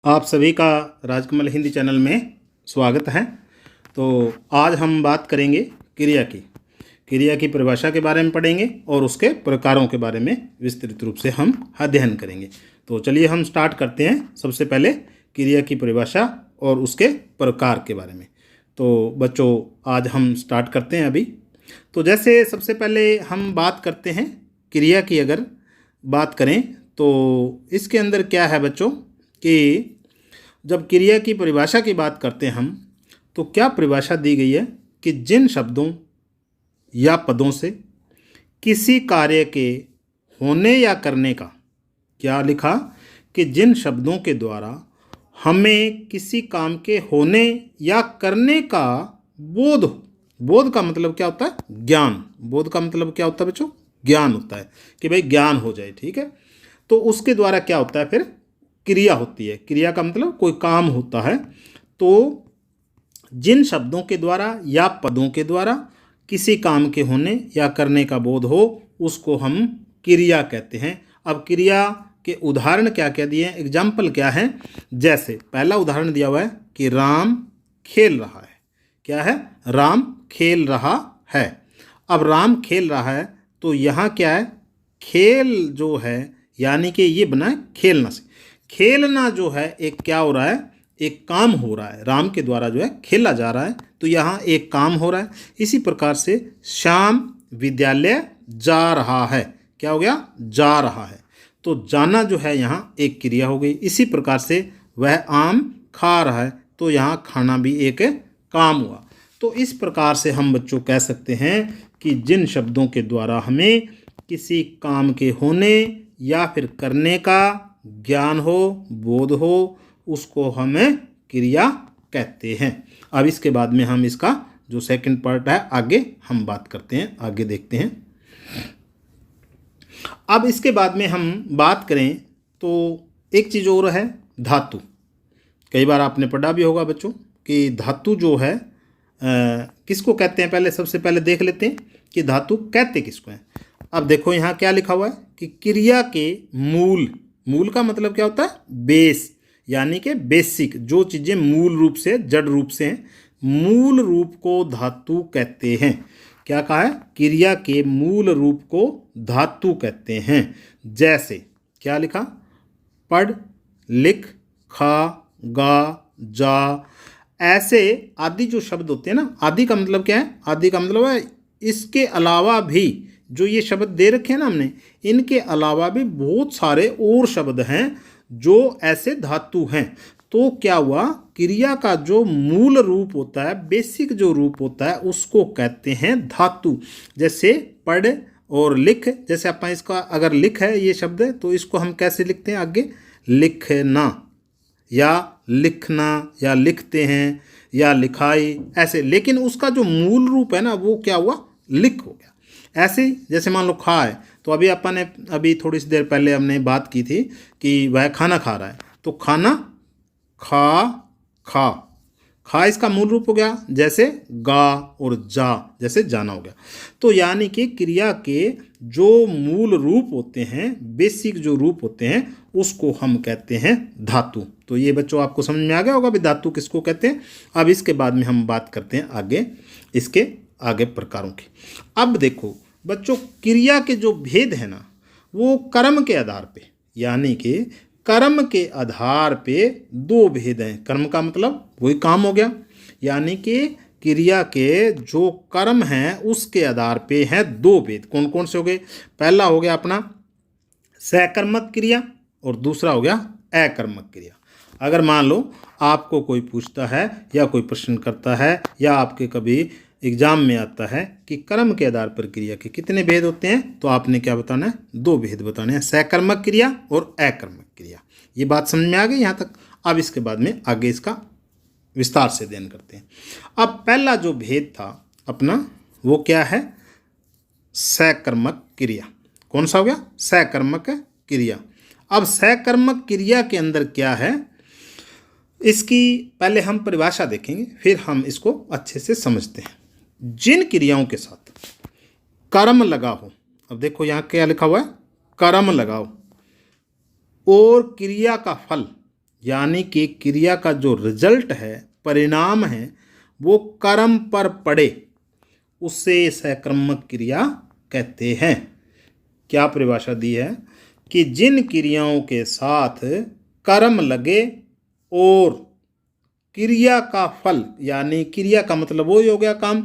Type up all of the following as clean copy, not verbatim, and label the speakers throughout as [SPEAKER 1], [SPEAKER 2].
[SPEAKER 1] आप सभी का राजकमल हिंदी चैनल में स्वागत है। तो आज हम बात करेंगे क्रिया की परिभाषा के बारे में पढ़ेंगे और उसके प्रकारों के बारे में विस्तृत रूप से हम अध्ययन करेंगे। तो चलिए हम स्टार्ट करते हैं। सबसे पहले क्रिया की परिभाषा और उसके प्रकार के बारे में। तो बच्चों आज हम स्टार्ट करते हैं अभी। तो जैसे सबसे पहले हम बात करते हैं क्रिया की, अगर बात करें तो इसके अंदर क्या है बच्चों कि जब क्रिया की परिभाषा की बात करते हैं हम, तो क्या परिभाषा दी गई है कि जिन शब्दों या पदों से किसी कार्य के होने या करने का, क्या लिखा कि जिन शब्दों के द्वारा हमें किसी काम के होने या करने का बोध का मतलब क्या होता है? ज्ञान। बोध का मतलब क्या होता है बच्चों? ज्ञान होता है कि भाई ज्ञान हो जाए, ठीक है। तो उसके द्वारा क्या होता है? फिर क्रिया होती है। क्रिया का मतलब कोई काम होता है। तो जिन शब्दों के द्वारा या पदों के द्वारा किसी काम के होने या करने का बोध हो, उसको हम क्रिया कहते हैं। अब क्रिया के उदाहरण क्या क्या दिए हैं, एग्जाम्पल क्या है? जैसे पहला उदाहरण दिया हुआ है कि राम खेल रहा है। क्या है? राम खेल रहा है। अब राम खेल रहा है तो यहाँ क्या है? खेल जो है यानी कि ये बना है खेलना से। खेलना जो है एक क्या हो रहा है? एक काम हो रहा है। राम के द्वारा जो है खेला जा रहा है, तो यहाँ एक काम हो रहा है। इसी प्रकार से श्याम विद्यालय जा रहा है। क्या हो गया? जा रहा है। तो जाना जो है यहाँ एक क्रिया हो गई। इसी प्रकार से वह आम खा रहा है, तो यहाँ खाना भी एक काम हुआ। तो इस प्रकार से हम बच्चों कह सकते हैं कि जिन शब्दों के द्वारा हमें किसी काम के होने या फिर करने का ज्ञान हो, बोध हो, उसको हमें क्रिया कहते हैं। अब इसके बाद में हम इसका जो सेकंड पार्ट है आगे हम बात करते हैं, आगे देखते हैं। अब इसके बाद में हम बात करें तो एक चीज़ और है, धातु। कई बार आपने पढ़ा भी होगा बच्चों कि धातु जो है किसको कहते हैं। पहले सबसे पहले देख लेते हैं कि धातु कहते किसको हैं। अब देखो यहाँ क्या लिखा हुआ है कि क्रिया के मूल का मतलब क्या होता है? बेस, यानी कि बेसिक, जो चीज़ें मूल रूप से जड़ रूप से हैं, मूल रूप को धातु कहते हैं। क्या कहा है? क्रिया के मूल रूप को धातु कहते हैं। जैसे क्या लिखा? पढ़, लिख, खा, गा, जा, ऐसे आदि जो शब्द होते हैं ना। आदि का मतलब क्या है? आदि का मतलब है इसके अलावा भी जो ये शब्द दे रखे हैं ना हमने, इनके अलावा भी बहुत सारे और शब्द हैं जो ऐसे धातु हैं। तो क्या हुआ? क्रिया का जो मूल रूप होता है, बेसिक जो रूप होता है, उसको कहते हैं धातु। जैसे पढ़ और लिख, जैसे अपन इसका अगर लिख है ये शब्द है, तो इसको हम कैसे लिखते हैं आगे? लिखना या लिखना या लिखते हैं या लिखाई, ऐसे। लेकिन उसका जो मूल रूप है ना, वो क्या हुआ? लिख हो गया। ऐसे जैसे मान लो खा है, तो अभी अपन ने अभी थोड़ी सी देर पहले हमने बात की थी कि वह खाना खा रहा है, तो खाना खा इसका मूल रूप हो गया। जैसे गा और जा, जैसे जाना हो गया। तो यानी कि क्रिया के जो मूल रूप होते हैं, बेसिक जो रूप होते हैं, उसको हम कहते हैं धातु। तो ये बच्चों आपको समझ में आ गया होगा भी धातु किसको कहते हैं। अब इसके बाद में हम बात करते हैं आगे इसके आगे प्रकारों की। अब देखो बच्चों, क्रिया के जो भेद है ना, वो कर्म के आधार पे, यानी कि कर्म के आधार पे दो भेद हैं। कर्म का मतलब वही काम हो गया, यानी कि क्रिया के जो कर्म हैं उसके आधार पे हैं दो भेद। कौन कौन से हो गए? पहला हो गया अपना सकर्मक क्रिया और दूसरा हो गया अकर्मक क्रिया। अगर मान लो आपको कोई पूछता है या कोई प्रश्न करता है या आपके कभी एग्जाम में आता है कि कर्म के आधार पर क्रिया के कितने भेद होते हैं, तो आपने क्या बताना है? दो भेद बताने हैं, सकर्मक क्रिया और अकर्मक क्रिया। ये बात समझ में आ गई यहाँ तक। अब इसके बाद में आगे इसका विस्तार से अध्ययन करते हैं। अब पहला जो भेद था अपना, वो क्या है? सकर्मक क्रिया। कौन सा हो गया? सकर्मक क्रिया। अब सकर्मक क्रिया के अंदर क्या है, इसकी पहले हम परिभाषा देखेंगे, फिर हम इसको अच्छे से समझते हैं। जिन क्रियाओं के साथ कर्म लगा हो, अब देखो यहाँ क्या लिखा हुआ है? कर्म लगाओ और क्रिया का फल, यानी कि क्रिया का जो रिजल्ट है, परिणाम है, वो कर्म पर पड़े, उससे सकर्मक क्रिया कहते हैं। क्या परिभाषा दी है कि जिन क्रियाओं के साथ कर्म लगे और क्रिया का फल, यानी क्रिया का मतलब वो ही हो गया काम,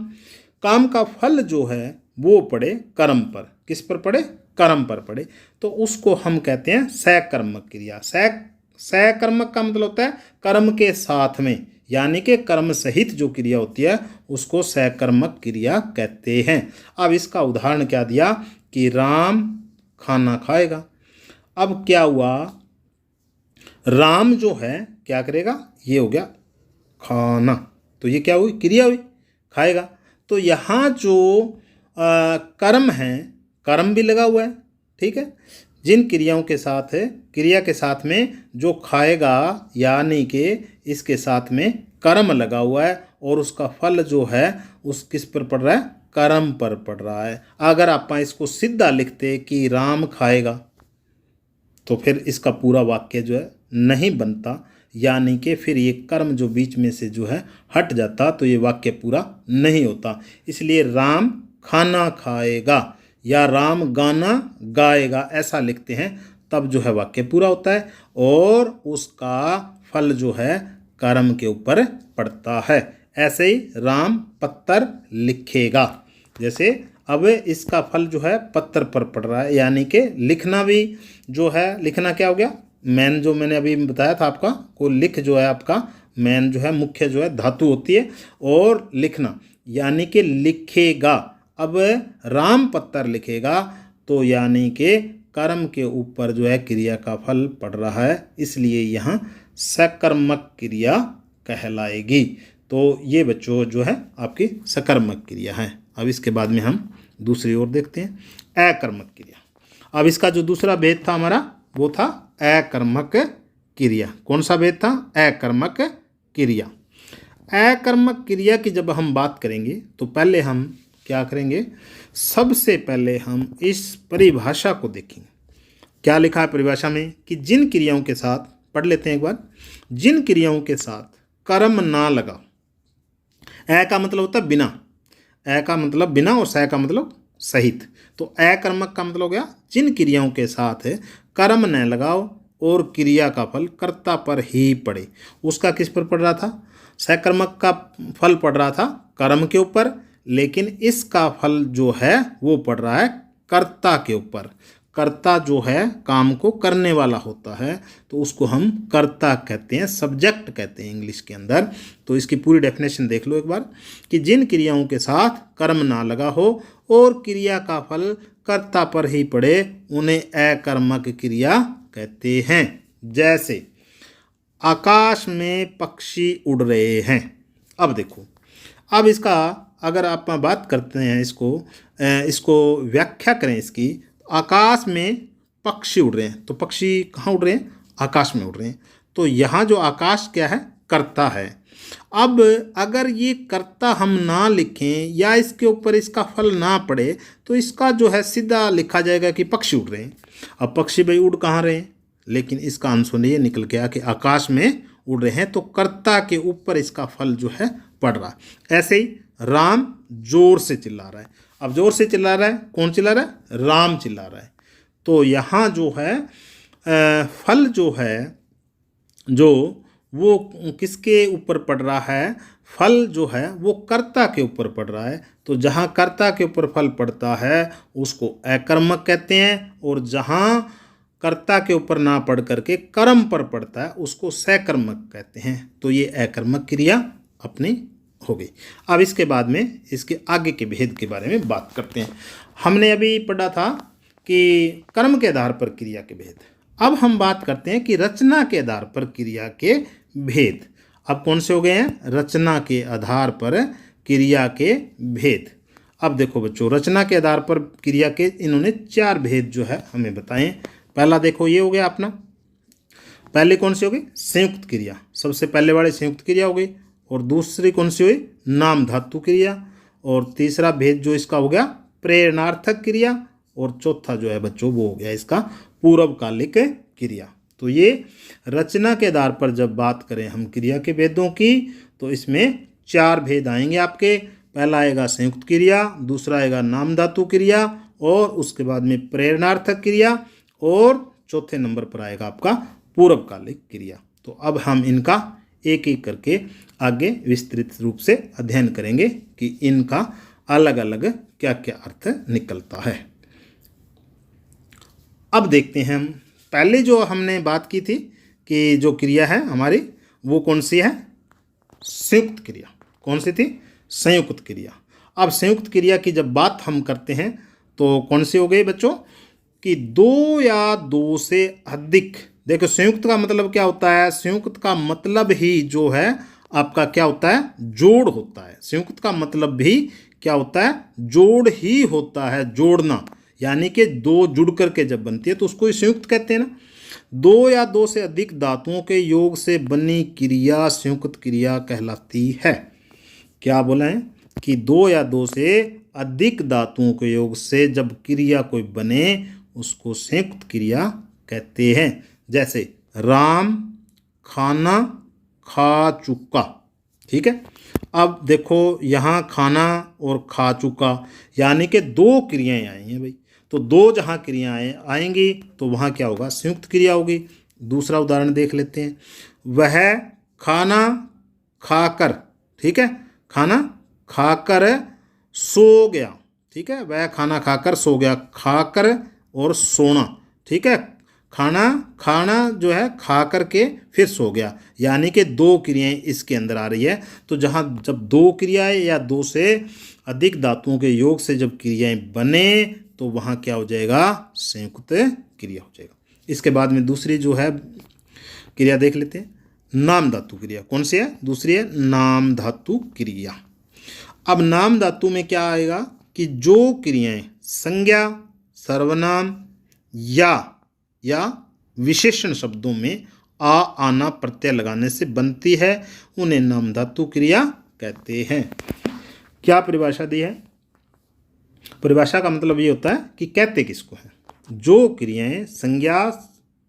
[SPEAKER 1] काम का फल जो है वो पड़े कर्म पर। किस पर पड़े? कर्म पर पड़े, तो उसको हम कहते हैं सकर्मक क्रिया। सकर्मक का मतलब होता है कर्म के साथ में, यानी कि कर्म सहित जो क्रिया होती है उसको सकर्मक क्रिया कहते हैं। अब इसका उदाहरण क्या दिया कि राम खाना खाएगा। अब क्या हुआ, राम जो है क्या करेगा, ये हो गया खाना, तो ये क्या हुई, क्रिया हुई, खाएगा। तो यहाँ जो कर्म है, कर्म भी लगा हुआ है, ठीक है। जिन क्रियाओं के साथ है, क्रिया के साथ में जो खाएगा, यानी कि इसके साथ में कर्म लगा हुआ है और उसका फल जो है उस किस पर पड़ रहा है, कर्म पर पड़ रहा है। अगर आप इसको सीधा लिखते कि राम खाएगा तो फिर इसका पूरा वाक्य जो है नहीं बनता, यानी कि फिर ये कर्म जो बीच में से जो है हट जाता, तो ये वाक्य पूरा नहीं होता। इसलिए राम खाना खाएगा या राम गाना गाएगा ऐसा लिखते हैं, तब जो है वाक्य पूरा होता है और उसका फल जो है कर्म के ऊपर पड़ता है। ऐसे ही राम पत्थर लिखेगा, जैसे अब इसका फल जो है पत्थर पर पड़ रहा है, यानी कि लिखना भी जो है, लिखना क्या हो गया, मैन जो मैंने अभी बताया था आपका, को लिख जो है आपका मैन जो है मुख्य जो है धातु होती है, और लिखना यानी कि लिखेगा। अब राम पत्थर लिखेगा तो यानी कि कर्म के ऊपर जो है क्रिया का फल पड़ रहा है, इसलिए यहाँ सकर्मक क्रिया कहलाएगी। तो ये बच्चों जो है आपकी सकर्मक क्रिया है। अब इसके बाद में हम दूसरी ओर देखते हैं अकर्मक क्रिया। अब इसका जो दूसरा भेद था हमारा वो था अकर्मक क्रिया। कौन सा भेद था? अकर्मक क्रिया। अकर्मक क्रिया की जब हम बात करेंगे तो पहले हम क्या करेंगे, सबसे पहले हम इस परिभाषा को देखेंगे। क्या लिखा है परिभाषा में कि जिन क्रियाओं के साथ, पढ़ लेते हैं एक बार, जिन क्रियाओं के साथ कर्म ना लगा। अ का मतलब होता है बिना, अ का मतलब बिना और स का मतलब सहित। तो अकर्मक का मतलब हो गया जिन क्रियाओं के साथ कर्म न लगाओ और क्रिया का फल कर्ता पर ही पड़े। उसका किस पर पड़ रहा था? सकर्मक का फल पड़ रहा था कर्म के ऊपर, लेकिन इसका फल जो है वो पड़ रहा है कर्ता के ऊपर। कर्ता जो है काम को करने वाला होता है, तो उसको हम कर्ता कहते हैं, सब्जेक्ट कहते हैं इंग्लिश के अंदर। तो इसकी पूरी डेफिनेशन देख लो एक बार कि जिन क्रियाओं के साथ कर्म ना लगा हो और क्रिया का फल कर्ता पर ही पड़े, उन्हें अकर्मक क्रिया कहते हैं। जैसे आकाश में पक्षी उड़ रहे हैं। अब देखो, अब इसका अगर आप बात करते हैं, इसको व्याख्या करें इसकी, आकाश में पक्षी उड़ रहे हैं, तो पक्षी कहाँ उड़ रहे हैं? आकाश में उड़ रहे हैं। तो यहाँ जो आकाश क्या है? कर्ता है। अब अगर ये कर्ता हम ना लिखें या इसके ऊपर इसका फल ना पड़े, तो इसका जो है सीधा लिखा जाएगा कि पक्षी उड़ रहे हैं। अब पक्षी भाई उड़ कहाँ रहे हैं? लेकिन इसका आंसर ये निकल गया कि आकाश में उड़ रहे हैं, तो कर्ता के ऊपर इसका फल जो है पड़ रहा है। ऐसे ही राम जोर से चिल्ला रहा है। अब जोर से चिल्ला रहा है, कौन चिल्ला रहा है? राम चिल्ला रहा है। तो यहाँ जो है फल जो है जो वो किसके ऊपर पड़ रहा है? फल जो है वो कर्ता के ऊपर पड़ रहा है। तो जहाँ कर्ता के ऊपर फल पड़ता है उसको अकर्मक कहते हैं, और जहाँ कर्ता के ऊपर ना पढ़ करके कर्म पर पड़ता है उसको सकर्मक कहते हैं। तो ये अकर्मक क्रिया अपनी हो गई। अब इसके बाद में इसके आगे के भेद के बारे में बात करते हैं। हमने अभी पढ़ा था कि कर्म के आधार पर क्रिया के भेद। अब हम बात करते हैं कि रचना के आधार पर क्रिया के भेद। अब कौन से हो गए हैं? रचना के आधार पर क्रिया के भेद। अब देखो बच्चों, रचना के आधार पर क्रिया के इन्होंने 4 भेद जो है हमें बताएं। पहला देखो ये हो गया अपना, पहले कौन सी हो गई? संयुक्त क्रिया। सबसे पहले वाली संयुक्त क्रिया हो गई। और दूसरी कौन सी हुई? नाम धातु क्रिया। और तीसरा भेद जो इसका हो गया प्रेरणार्थक क्रिया। और चौथा जो है बच्चों वो हो गया इसका पूर्वकालिक क्रिया। तो ये रचना के आधार पर जब बात करें हम क्रिया के भेदों की, तो इसमें 4 भेद आएंगे आपके। पहला आएगा संयुक्त क्रिया, दूसरा आएगा नाम धातु क्रिया, और उसके बाद में प्रेरणार्थक क्रिया, और चौथे नंबर पर आएगा आपका पूर्वकालिक क्रिया। तो अब हम इनका एक एक करके आगे विस्तृत रूप से अध्ययन करेंगे कि इनका अलग अलग क्या क्या अर्थ निकलता है। अब देखते हैं हम पहले जो हमने बात की थी कि जो क्रिया है हमारी वो कौन सी है, संयुक्त क्रिया। कौन सी थी, संयुक्त क्रिया। अब संयुक्त क्रिया की जब बात हम करते हैं तो कौन सी हो गई बच्चों कि 2 या 2 से अधिक। देखो संयुक्त का मतलब क्या होता है, संयुक्त का मतलब ही जो है आपका क्या होता है, जोड़ होता है। संयुक्त का मतलब भी क्या होता है, जोड़ ही होता है, जोड़ना। यानी कि 2 जुड़ करके जब बनती है तो उसको संयुक्त कहते हैं ना। 2 या 2 से अधिक धातुओं के योग से बनी क्रिया संयुक्त क्रिया कहलाती है। क्या बोला है कि 2 या 2 से अधिक धातुओं के योग से जब क्रिया कोई बने उसको संयुक्त क्रिया कहते हैं। जैसे राम खाना खा चुका, ठीक है। अब देखो यहाँ खाना और खा चुका यानी कि 2 क्रियाएं आई हैं भाई। तो 2 जहाँ क्रियाएं आएंगी तो वहाँ क्या होगा, संयुक्त क्रिया होगी। दूसरा उदाहरण देख लेते हैं, वह खाना खाकर, ठीक है, खाना खाकर सो गया, ठीक है। वह खाना खाकर सो गया, खाकर और सोना, ठीक है। खाना जो है खा करके फिर सो गया, यानी कि 2 क्रियाएं इसके अंदर आ रही है। तो जहाँ जब 2 क्रियाएं या 2 से अधिक धातुओं के योग से जब क्रियाएं बने तो वहाँ क्या हो जाएगा, संयुक्त क्रिया हो जाएगा। इसके बाद में दूसरी जो है क्रिया देख लेते हैं, नाम धातु क्रिया। कौन सी है, दूसरी है नाम धातु क्रिया। अब नाम धातु में क्या आएगा कि जो क्रियाएं संज्ञा, सर्वनाम या विशेषण शब्दों में आना प्रत्यय लगाने से बनती है उन्हें नाम धातु क्रिया कहते हैं। क्या परिभाषा दी है, परिभाषा का मतलब ये होता है कि कहते किसको है। जो क्रियाएं संज्ञा,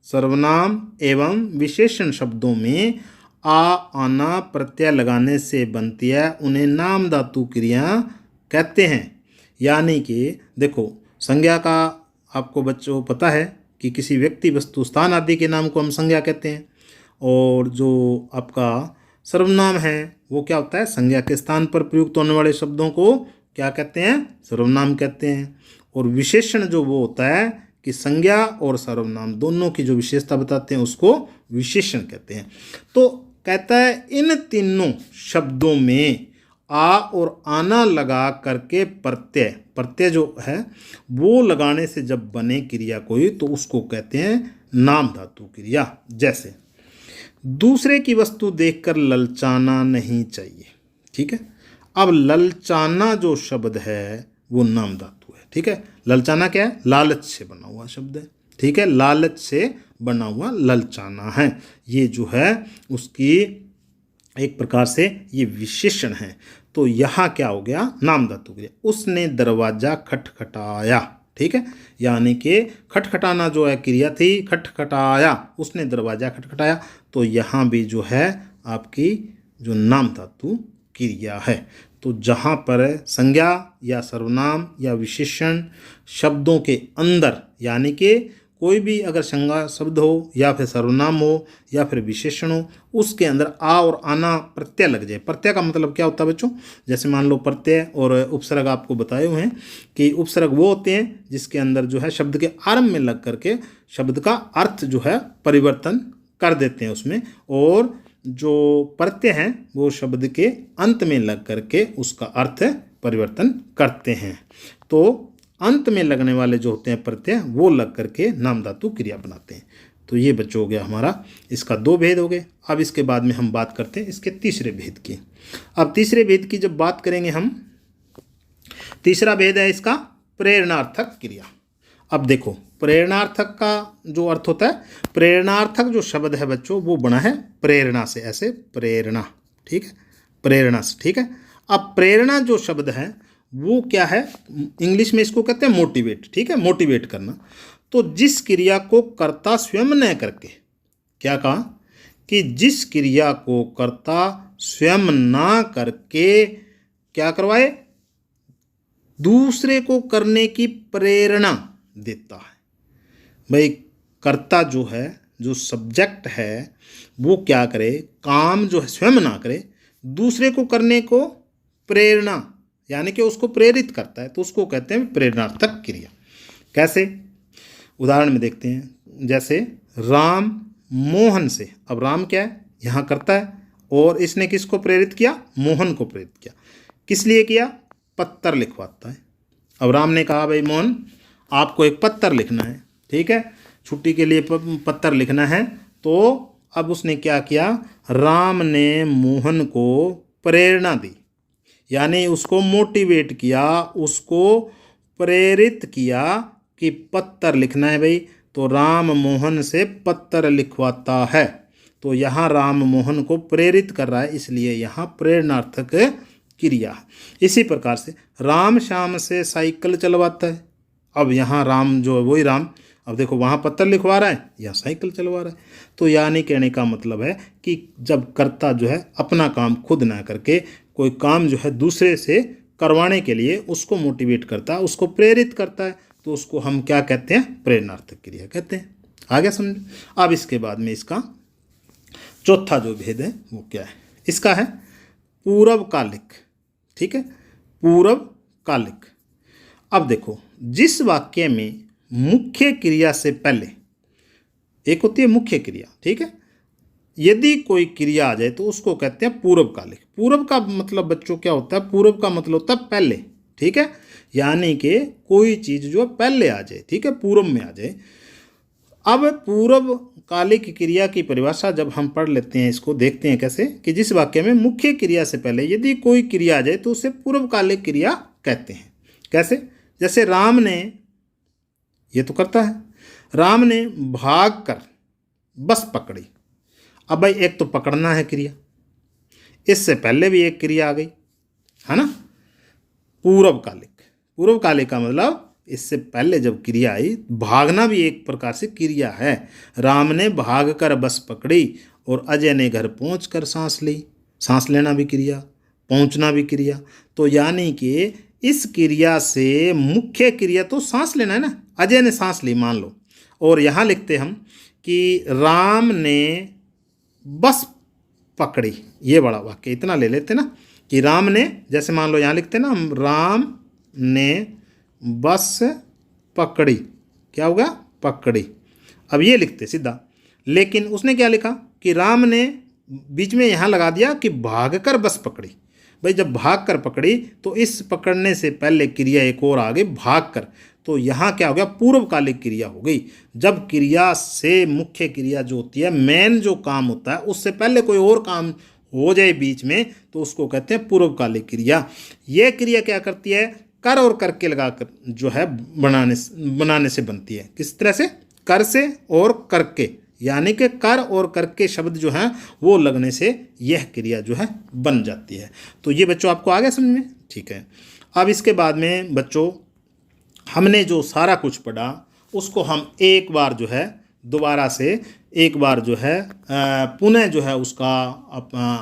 [SPEAKER 1] सर्वनाम एवं विशेषण शब्दों में आना प्रत्यय लगाने से बनती है उन्हें नाम धातु क्रिया कहते हैं। यानी कि देखो संज्ञा का आपको बच्चों पता है कि किसी व्यक्ति, वस्तु, स्थान आदि के नाम को हम संज्ञा कहते हैं। और जो आपका सर्वनाम है वो क्या होता है, संज्ञा के स्थान पर प्रयुक्त होने वाले शब्दों को क्या कहते हैं, सर्वनाम कहते हैं। और विशेषण जो वो होता है कि संज्ञा और सर्वनाम दोनों की जो विशेषता बताते हैं उसको विशेषण कहते हैं। तो कहता है इन तीनों शब्दों में आ और आना लगा करके प्रत्यय जो है वो लगाने से जब बने क्रिया कोई तो उसको कहते हैं नाम धातु क्रिया। जैसे दूसरे की वस्तु देखकर ललचाना नहीं चाहिए, ठीक है। अब ललचाना जो शब्द है वो नाम धातु है, ठीक है। ललचाना क्या है, लालच से बना हुआ शब्द है, ठीक है। लालच से बना हुआ ललचाना है, ये जो है उसकी एक प्रकार से ये विशेषण है। तो यहाँ क्या हो गया, नाम धातु क्रिया। उसने दरवाजा खटखटाया, ठीक है। यानी कि खटखटाना जो है क्रिया थी, खटखटाया, उसने दरवाजा खटखटाया। तो यहाँ भी जो है आपकी जो नाम धातु क्रिया है। तो जहाँ पर संज्ञा या सर्वनाम या विशेषण शब्दों के अंदर, यानी कि कोई भी अगर संज्ञा शब्द हो या फिर सर्वनाम हो या फिर विशेषण हो, उसके अंदर आ और आना प्रत्यय लग जाए। प्रत्यय का मतलब क्या होता है बच्चों, जैसे मान लो प्रत्यय और उपसर्ग आपको बताए हुए हैं कि उपसर्ग वो होते हैं जिसके अंदर जो है शब्द के आरंभ में लग करके शब्द का अर्थ जो है परिवर्तन कर देते हैं उसमें, और जो प्रत्यय हैं वो शब्द के अंत में लग करके उसका अर्थ परिवर्तन करते हैं। तो अंत में लगने वाले जो होते हैं प्रत्यय वो लग करके नाम धातु क्रिया बनाते हैं। तो ये बच्चों हो गया हमारा, इसका 2 भेद हो गए। अब इसके बाद में हम बात करते हैं इसके तीसरे भेद की। अब तीसरे भेद की जब बात करेंगे हम, तीसरा भेद है इसका प्रेरणार्थक क्रिया। अब देखो प्रेरणार्थक का जो अर्थ होता है, प्रेरणार्थक जो शब्द है बच्चों वो बना है प्रेरणा से, ऐसे प्रेरणा, ठीक है, प्रेरणा से, ठीक है। अब प्रेरणा जो शब्द है वो क्या है, इंग्लिश में इसको कहते हैं मोटिवेट, ठीक है, मोटिवेट करना। तो जिस क्रिया को कर्ता स्वयं न करके क्या कहा कि जिस क्रिया को कर्ता स्वयं ना करके क्या करवाए, दूसरे को करने की प्रेरणा देता है। भाई कर्ता जो है, जो सब्जेक्ट है, वो क्या करे, काम जो है स्वयं ना करे, दूसरे को करने को प्रेरणा यानी कि उसको प्रेरित करता है, तो उसको कहते हैं प्रेरणार्थक क्रिया। कैसे, उदाहरण में देखते हैं। जैसे राम मोहन से, अब राम क्या है, यहाँ करता है, और इसने किसको प्रेरित किया, मोहन को प्रेरित किया। किस लिए किया, पत्तर लिखवाता है। अब राम ने कहा भाई मोहन आपको एक पत्तर लिखना है, ठीक है, छुट्टी के लिए पत्तर लिखना है। तो अब उसने क्या किया, राम ने मोहन को प्रेरणा दी, यानी उसको मोटिवेट किया, उसको प्रेरित किया कि पत्तर लिखना है भाई। तो राम मोहन से पत्तर लिखवाता है। तो यहाँ राम मोहन को प्रेरित कर रहा है, इसलिए यहाँ प्रेरणार्थक क्रिया। इसी प्रकार से राम श्याम से साइकिल चलवाता है। अब यहाँ राम जो है वही राम, अब देखो वहाँ पत्थर लिखवा रहा है, यहाँ साइकिल चलवा रहा है। तो यानी कहने का मतलब है कि जब कर्ता जो है अपना काम खुद ना करके कोई काम जो है दूसरे से करवाने के लिए उसको मोटिवेट करता है, उसको प्रेरित करता है, तो उसको हम क्या कहते हैं, प्रेरणार्थक क्रिया कहते हैं। आगे समझ। अब इसके बाद में इसका चौथा जो भेद है वो क्या है, इसका है पूर्वकालिक। ठीक है, पूर्वकालिक। अब देखो, जिस वाक्य में मुख्य क्रिया से पहले, एक होती है मुख्य क्रिया, ठीक है, यदि कोई क्रिया आ जाए तो उसको कहते हैं पूर्वकालिक। पूर्व का मतलब बच्चों क्या होता है, पूर्व का मतलब होता है पहले, ठीक है, यानी कि कोई चीज़ जो पहले आ जाए, ठीक है, पूर्व में आ जाए। अब पूर्वकालिक क्रिया की परिभाषा जब हम पढ़ लेते हैं, इसको देखते हैं कैसे, कि जिस वाक्य में मुख्य क्रिया से पहले यदि कोई क्रिया आ जाए तो उसे पूर्वकालिक क्रिया कहते हैं। कैसे, जैसे राम ने, ये तो करता है, राम ने भाग कर बस पकड़ी। अब भाई एक तो पकड़ना है क्रिया, इससे पहले भी एक क्रिया आ गई है ना, पूर्वकालिक। पूर्वकालिक का मतलब इससे पहले जब क्रिया आई, भागना भी एक प्रकार से क्रिया है। राम ने भाग कर बस पकड़ी और अजय ने घर पहुंचकर सांस ली। सांस लेना भी क्रिया, पहुंचना भी क्रिया। तो यानी कि इस क्रिया से मुख्य क्रिया तो सांस लेना है ना, अजय ने सांस ली मान लो, और यहाँ लिखते हम कि राम ने बस पकड़ी। ये बड़ा वाक्य इतना ले लेते ना कि राम ने, जैसे मान लो यहाँ लिखते ना हम, राम ने बस पकड़ी, क्या होगा, पकड़ी। अब ये लिखते सीधा, लेकिन उसने क्या लिखा कि राम ने बीच में यहाँ लगा दिया कि भागकर बस पकड़ी। भाई जब भाग कर पकड़ी तो इस पकड़ने से पहले क्रिया एक और आ गई, भाग कर, तो यहाँ क्या हो गया, पूर्वकालिक क्रिया हो गई। जब क्रिया से मुख्य क्रिया जो होती है, मेन जो काम होता है, उससे पहले कोई और काम हो जाए बीच में, तो उसको कहते हैं पूर्वकालिक क्रिया। यह क्रिया क्या करती है, कर और करके लगाकर जो है बनाने से बनती है। किस तरह से, कर से और करके, यानी कि कर और करके शब्द जो हैं वो लगने से यह क्रिया जो है बन जाती है। तो ये बच्चों आपको आ गया समझ में, ठीक है। अब इसके बाद में बच्चों हमने जो सारा कुछ पढ़ा उसको हम एक बार जो है दोबारा से एक बार जो है पुनः जो है उसका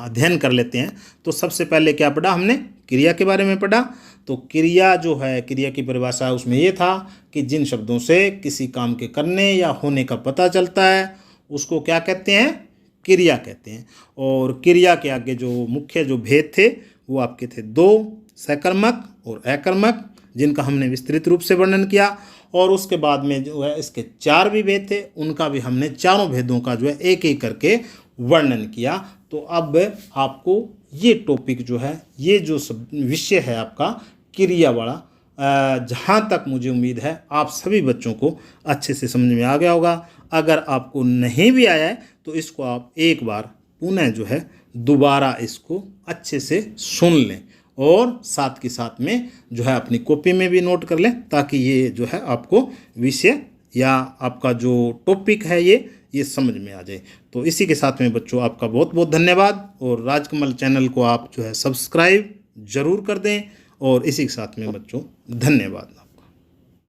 [SPEAKER 1] अध्ययन कर लेते हैं। तो सबसे पहले क्या पढ़ा हमने, क्रिया के बारे में पढ़ा। तो क्रिया जो है, क्रिया की परिभाषा उसमें ये था कि जिन शब्दों से किसी काम के करने या होने का पता चलता है उसको क्या कहते हैं, क्रिया कहते हैं। और क्रिया के आगे जो मुख्य जो भेद थे वो आपके थे दो, सकर्मक और अकर्मक, जिनका हमने विस्तृत रूप से वर्णन किया। और उसके बाद में जो है इसके चार भी भेद थे, उनका भी हमने चारों भेदों का जो है एक एक करके वर्णन किया। तो अब आपको ये टॉपिक जो है, ये जो विषय है आपका क्रिया वाला, जहाँ तक मुझे उम्मीद है आप सभी बच्चों को अच्छे से समझ में आ गया होगा। अगर आपको नहीं भी आया है तो इसको आप एक बार पुनः जो है दोबारा इसको अच्छे से सुन लें और साथ के साथ में जो है अपनी कॉपी में भी नोट कर लें, ताकि ये जो है आपको विषय या आपका जो टॉपिक है ये समझ में आ जाए। तो इसी के साथ में बच्चों आपका बहुत बहुत धन्यवाद, और राजकमल चैनल को आप जो है सब्सक्राइब जरूर कर दें। और इसी के साथ में बच्चों धन्यवाद।